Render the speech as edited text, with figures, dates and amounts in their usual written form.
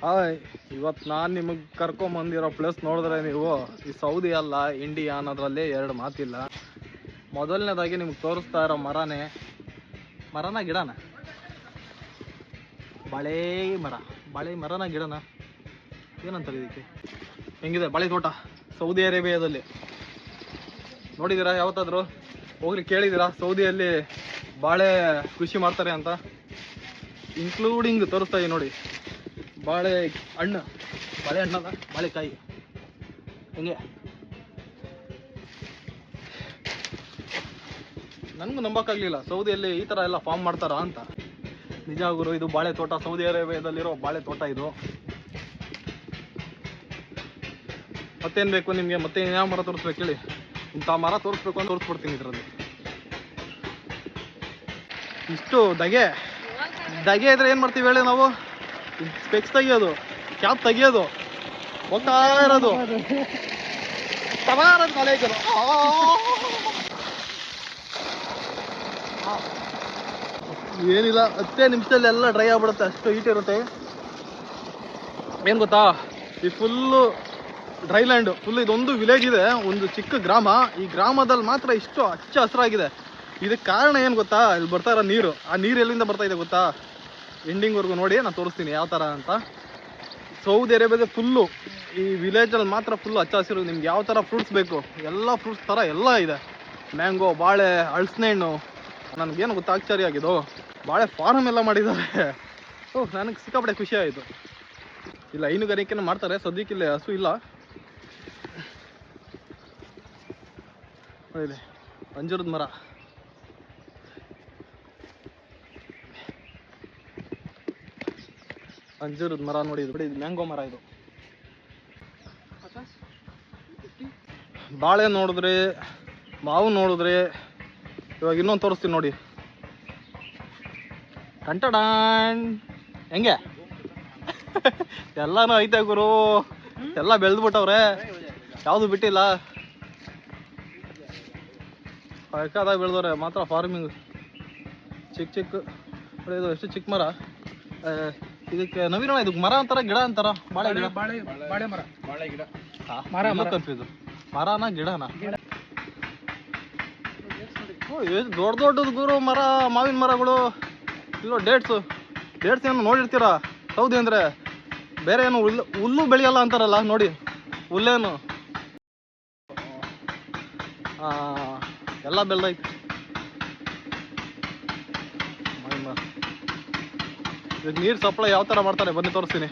Hi, ಇವತ್ತು ನಾನು ನಿಮಗೆ ಕರ್ಕೊಂಬಂದಿರೋ ಪ್ಲೇಸ್ ನೋಡಿದ್ರೆ ನೀವು ಈ ಸೌದಿ ಅಲ್ಲ ಇಂಡಿಯಾ ಅನ್ನೋದ್ರಲ್ಲಿ ಎರಡು ಮಾತಿಲ್ಲ. ಮೊದಲನೇದಾಗಿ ನಿಮ್ಗೆ ತೋರಿಸ್ತಾ ಇರೋ ಮರನ ಗಿಡನ ಬಾಳೆ ಮರನ ಗಿಡನ ಏನಂತಾರೆ ಇದಕ್ಕೆ, ಹೆಂಗಿದೆ ಬಾಳೆ ತೋಟ ಸೌದಿ ಅರೇಬಿಯಾದಲ್ಲಿ. ನೋಡಿದ್ದೀರಾ ಯಾವತ್ತಾದರೂ ಹೋಗ್ಲಿ ಕೇಳಿದ್ದೀರಾ ಸೌದಿಯಲ್ಲಿ ಬಾಳೆ ಕೃಷಿ ಮಾಡ್ತಾರೆ ಅಂತ? ಇನ್ಕ್ಲೂಡಿಂಗ್ ತೋರಿಸ್ತಾ ಇದೀನಿ ನೋಡಿ, ಬಾಳೆಹಣ್ಣಲ್ಲ ಬಾಳೆಕಾಯಿ. ಹೆಂಗೆ ನನಗೂ ನಂಬಕ್ಕಾಗಲಿಲ್ಲ ಸೌದಿಯಲ್ಲಿ ಈ ಥರ ಎಲ್ಲ ಫಾರ್ಮ್ ಮಾಡ್ತಾರಾ ಅಂತ. ನಿಜ ಗುರು, ಇದು ಬಾಳೆ ತೋಟ, ಸೌದಿ ಅರೇಬಿಯಾದಲ್ಲಿರೋ ಬಾಳೆ ತೋಟ ಇದು. ಮತ್ತೇನು ಬೇಕು ನಿಮಗೆ? ಮತ್ತೆ ಯಾವ ಮರ ತೋರಿಸ್ಬೇಕು ಹೇಳಿ? ಇಂಥ ಮರ ತೋರಿಸ್ಬೇಕು ಅಂತ ತೋರಿಸ್ಬಿಡ್ತೀನಿ ಇದರಲ್ಲಿ. ಇಷ್ಟು ದಗೆ ಇದ್ರೆ ಏನು ಮಾಡ್ತೀವಿ ಹೇಳಿ ನಾವು? ಸ್ಪೆಕ್ಸ್ ತೆಗಿಯೋದು, ಕ್ಯಾಪ್ ತೆಗಿಯೋದು, ಹೋಗ್ತಾ ಇರೋದು ಕಾಲೇಜರು. ಏನಿಲ್ಲ, 10 ನಿಮಿಷದಲ್ಲಿ ಎಲ್ಲ ಡ್ರೈ ಆಗ್ಬಿಡುತ್ತೆ, ಅಷ್ಟು ಹೀಟ್ ಇರುತ್ತೆ. ಏನು ಗೊತ್ತಾ, ಈ ಫುಲ್ಲು ಡ್ರೈ ಲ್ಯಾಂಡ್, ಫುಲ್ ಇದೊಂದು ವಿಲೇಜ್ ಇದೆ, ಒಂದು ಚಿಕ್ಕ ಗ್ರಾಮ. ಈ ಗ್ರಾಮದಲ್ಲಿ ಮಾತ್ರ ಇಷ್ಟು ಹಚ್ಚ ಹಸಿರಾಗಿದೆ. ಇದಕ್ಕೆ ಕಾರಣ ಏನು ಗೊತ್ತಾ? ಇಲ್ಲಿ ಬರ್ತಾ ಇರೋ ನೀರು. ಆ ನೀರು ಎಲ್ಲಿಂದ ಬರ್ತಾ ಇದೆ ಗೊತ್ತಾ? ಎಂಡಿಂಗ್ವರೆಗೂ ನೋಡಿ, ನಾನು ತೋರಿಸ್ತೀನಿ ಯಾವ ಥರ ಅಂತ. ಸೌದಿ ಅರೇಬಿಯಾದ ಫುಲ್ಲು ಈ ವಿಲೇಜಲ್ಲಿ ಮಾತ್ರ ಫುಲ್ಲು ಹಚ್ಚ ಹಸಿರು. ನಿಮ್ಗೆ ಯಾವ ಥರ ಫ್ರೂಟ್ಸ್ ಬೇಕು ಎಲ್ಲ ಫ್ರೂಟ್ಸ್ ಥರ ಎಲ್ಲ ಇದೆ. ಮ್ಯಾಂಗೋ, ಬಾಳೆ, ಹಲಸಿನ ಹಣ್ಣು. ನನಗೇನು ಗೊತ್ತಾ ಆಶ್ಚರ್ಯ ಆಗಿದ್ದು, ಬಾಳೆ ಫಾರ್ಮ್ ಎಲ್ಲ ಮಾಡಿದ್ದಾರೆ. ನನಗೆ ಸಿಕ್ಕಾಪಟ್ಟೆ ಖುಷಿ ಆಯಿತು. ಇಲ್ಲ, ಹೈನುಗಾರಿಕೆನ ಮಾಡ್ತಾರೆ, ಸದ್ಯಕ್ಕಿಲ್ಲ ಹಸು ಇಲ್ಲ. ಇದೆ ಅಂಜೂರದ ಮರ, ನೋಡಿ. ಇದು ಬಿಡಿ, ಇದು ಮ್ಯಾಂಗೋ ಮರ. ಇದು ಬಾಳೆ ನೋಡಿದ್ರೆ, ಮಾವು ನೋಡಿದ್ರೆ, ಇವಾಗ ಇನ್ನೊಂದು ತೋರಿಸ್ತೀನಿ ನೋಡಿ. ಟಂಟಡಾನ್, ಹೆಂಗೆ ಎಲ್ಲಾನು ಐತೆ ಗುರು, ಎಲ್ಲ ಬೆಳೆದ್ಬಿಟ್ಟವ್ರೆ, ಯಾವುದು ಬಿಟ್ಟಿಲ್ಲ. ಬೇಕಾದಾಗ ಬೆಳೆದವ್ರೆ ಮಾತ್ರ ಫಾರ್ಮಿಂಗ್. ಚಿಕ್ಕ ನೋಡಿ, ಇದು ಎಷ್ಟು ಚಿಕ್ಕ ಮರ. ಇದಕ್ಕೆ ನವೀನ, ಇದಕ್ಕೆ ಮರ ಅಂತಾರ ಗಿಡ ಅಂತಾರ? ಬಾಳೆ ಗಿಡ ಕನ್ಫ್ಯೂಸ್. ಮರನ ಗಿಡನ? ದೊಡ್ಡದು ಗುರು ಮರ, ಮಾವಿನ ಮರಗಳು. ಇಲ್ಲೋ ಡೇಟ್ಸ್ ಏನು ನೋಡಿರ್ತೀರಾ? ಸೌದಿ ಅಂದರೆ ಬೇರೆ ಏನು ಹುಲ್ಲು ಬೆಳೆಯಲ್ಲ ಅಂತಾರಲ್ಲ, ನೋಡಿ ಹುಲ್ಲೇನು ಎಲ್ಲ ಬೆಳೆದೈತೆ. ಮಾವಿನ ಮರ. ಇದಕ್ಕೆ ನೀರು ಸಪ್ಲೈ ಯಾವ ಥರ ಮಾಡ್ತಾರೆ ಬನ್ನಿ ತೋರಿಸ್ತೀನಿ.